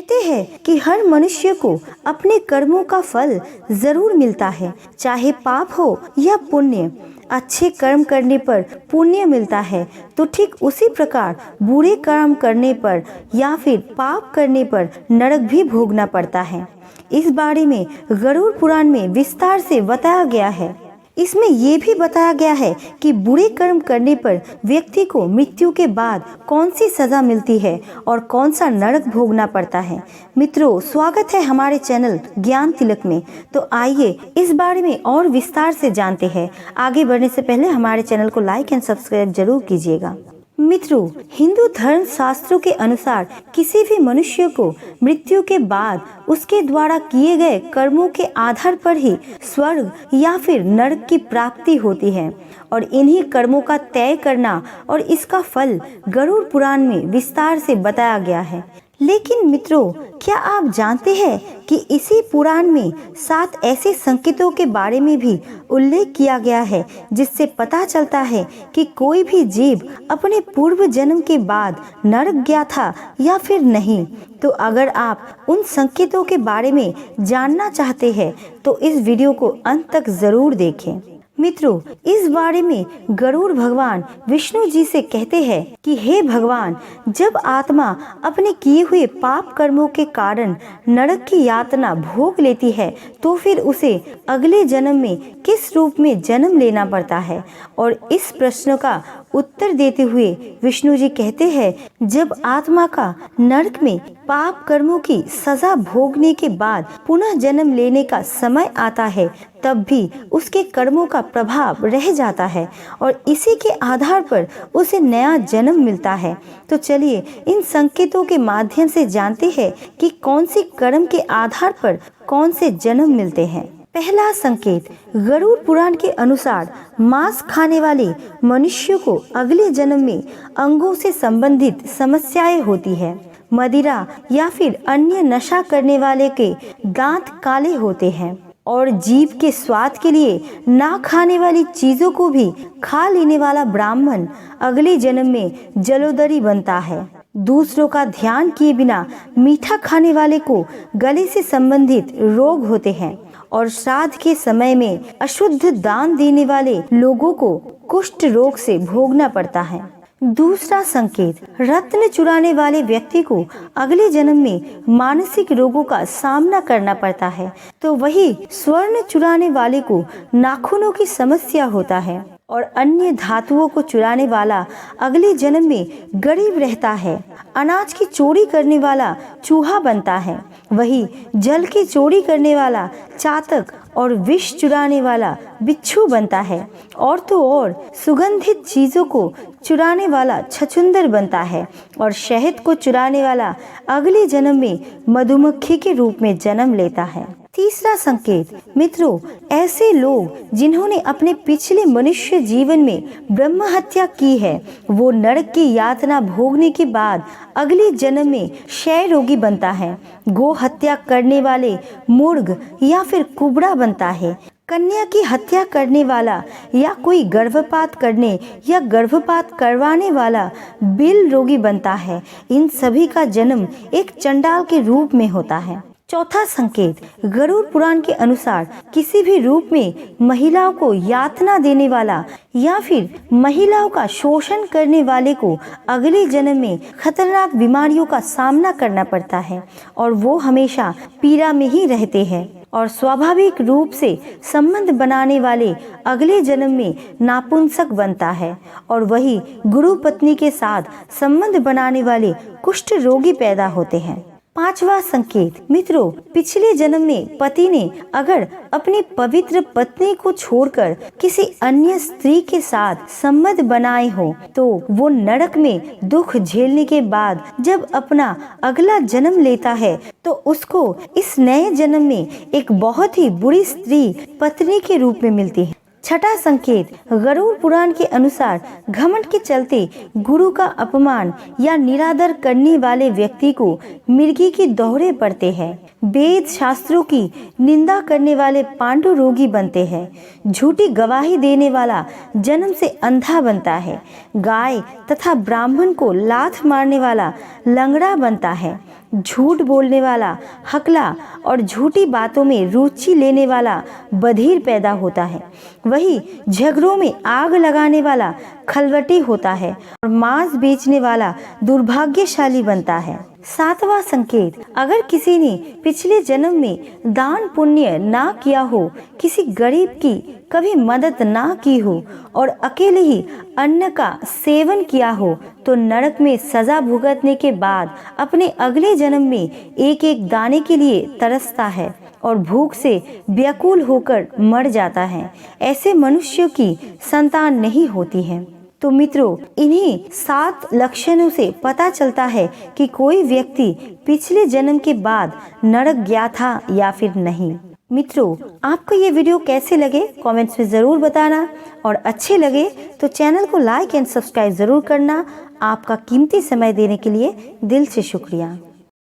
कहते हैं कि हर मनुष्य को अपने कर्मों का फल जरूर मिलता है, चाहे पाप हो या पुण्य। अच्छे कर्म करने पर पुण्य मिलता है तो ठीक उसी प्रकार बुरे कर्म करने पर या फिर पाप करने पर नरक भी भोगना पड़ता है। इस बारे में गरुड़ पुराण में विस्तार से बताया गया है। इसमें ये भी बताया गया है कि बुरे कर्म करने पर व्यक्ति को मृत्यु के बाद कौन सी सजा मिलती है और कौन सा नरक भोगना पड़ता है। मित्रों, स्वागत है हमारे चैनल ज्ञान तिलक में। तो आइए इस बारे में और विस्तार से जानते हैं। आगे बढ़ने से पहले हमारे चैनल को लाइक एंड सब्सक्राइब जरूर कीजिएगा। मित्रों, हिंदू धर्म शास्त्रों के अनुसार किसी भी मनुष्य को मृत्यु के बाद उसके द्वारा किए गए कर्मों के आधार पर ही स्वर्ग या फिर नरक की प्राप्ति होती है और इन्हीं कर्मों का तय करना और इसका फल गरुड़ पुराण में विस्तार से बताया गया है। लेकिन मित्रों, क्या आप जानते हैं कि इसी पुराण में 7 ऐसे संकेतों के बारे में भी उल्लेख किया गया है जिससे पता चलता है कि कोई भी जीव अपने पूर्व जन्म के बाद नरक गया था या फिर नहीं। तो अगर आप उन संकेतों के बारे में जानना चाहते हैं तो इस वीडियो को अंत तक जरूर देखें। मित्रों, इस बारे में गरुड़ भगवान विष्णु जी से कहते हैं कि हे भगवान, जब आत्मा अपने किए हुए पाप कर्मों के कारण नरक की यातना भोग लेती है तो फिर उसे अगले जन्म में किस रूप में जन्म लेना पड़ता है। और इस प्रश्न का उत्तर देते हुए विष्णु जी कहते हैं, जब आत्मा का नरक में पाप कर्मों की सजा भोगने के बाद पुनः जन्म लेने का समय आता है तब भी उसके कर्मों का प्रभाव रह जाता है और इसी के आधार पर उसे नया जन्म मिलता है। तो चलिए इन संकेतों के माध्यम से जानते हैं कि कौन सी कर्म के आधार पर कौन से जन्म मिलते हैं। पहला संकेत, गरुड़ पुराण के अनुसार मांस खाने वाले मनुष्य को अगले जन्म में अंगों से संबंधित समस्याएं होती है। मदिरा या फिर अन्य नशा करने वाले के दांत काले होते हैं और जीभ के स्वाद के लिए ना खाने वाली चीजों को भी खा लेने वाला ब्राह्मण अगले जन्म में जलोदरी बनता है। दूसरों का ध्यान किए बिना मीठा खाने वाले को गले से संबंधित रोग होते हैं और श्राद्ध के समय में अशुद्ध दान देने वाले लोगों को कुष्ठ रोग से भोगना पड़ता है। दूसरा संकेत, रत्न चुराने वाले व्यक्ति को अगले जन्म में मानसिक रोगों का सामना करना पड़ता है तो वही स्वर्ण चुराने वाले को नाखूनों की समस्या होता है और अन्य धातुओं को चुराने वाला अगले जन्म में गरीब रहता है। अनाज की चोरी करने वाला चूहा बनता है, वही जल की चोरी करने वाला चातक और विष चुराने वाला बिच्छू बनता है। और तो और सुगंधित चीजों को चुराने वाला छछूंदर बनता है और शहद को चुराने वाला अगले जन्म में मधुमक्खी के रूप में जन्म लेता है। तीसरा संकेत, मित्रों, ऐसे लोग जिन्होंने अपने पिछले मनुष्य जीवन में ब्रह्म हत्या की है वो नरक की यातना भोगने के बाद अगले जन्म में क्षय रोगी बनता है। गो हत्या करने वाले मूर्ख या फिर कुबड़ा बनता है। कन्या की हत्या करने वाला या कोई गर्भपात करने या गर्भपात करवाने वाला बिल रोगी बनता है। इन सभी का जन्म एक चंडाल के रूप में होता है। चौथा संकेत, गरुड़ पुराण के अनुसार किसी भी रूप में महिलाओं को यातना देने वाला या फिर महिलाओं का शोषण करने वाले को अगले जन्म में खतरनाक बीमारियों का सामना करना पड़ता है और वो हमेशा पीड़ा में ही रहते हैं। और स्वाभाविक रूप से संबंध बनाने वाले अगले जन्म में नापुंसक बनता है और वही गुरु पत्नी के साथ संबंध बनाने वाले कुष्ठ रोगी पैदा होते हैं। पांचवा संकेत, मित्रों, पिछले जन्म में पति ने अगर अपनी पवित्र पत्नी को छोड़कर किसी अन्य स्त्री के साथ संबंध बनाए हो तो वो नरक में दुख झेलने के बाद जब अपना अगला जन्म लेता है तो उसको इस नए जन्म में एक बहुत ही बुरी स्त्री पत्नी के रूप में मिलती है। छठा संकेत, गरुड़ पुराण के अनुसार घमंड के चलते गुरु का अपमान या निरादर करने वाले व्यक्ति को मिर्गी की दौरे पड़ते हैं। वेद शास्त्रों की निंदा करने वाले पांडु रोगी बनते हैं। झूठी गवाही देने वाला जन्म से अंधा बनता है। गाय तथा ब्राह्मण को लात मारने वाला लंगड़ा बनता है। झूठ बोलने वाला हकला और झूठी बातों में रुचि लेने वाला बधिर पैदा होता है। वही झगड़ों में आग लगाने वाला खलवटी होता है और मांस बेचने वाला दुर्भाग्यशाली बनता है। 7वां संकेत, अगर किसी ने पिछले जन्म में दान पुण्य ना किया हो, किसी गरीब की कभी मदद ना की हो और अकेले ही अन्न का सेवन किया हो, तो नरक में सजा भुगतने के बाद अपने अगले जन्म में एक एक दाने के लिए तरसता है और भूख से व्याकुल होकर मर जाता है। ऐसे मनुष्यों की संतान नहीं होती है। तो मित्रों, इन्हीं 7 लक्षणों से पता चलता है कि कोई व्यक्ति पिछले जन्म के बाद नरक गया था या फिर नहीं। मित्रों, आपको ये वीडियो कैसे लगे कमेंट्स में ज़रूर बताना और अच्छे लगे तो चैनल को लाइक एंड सब्सक्राइब ज़रूर करना। आपका कीमती समय देने के लिए दिल से शुक्रिया।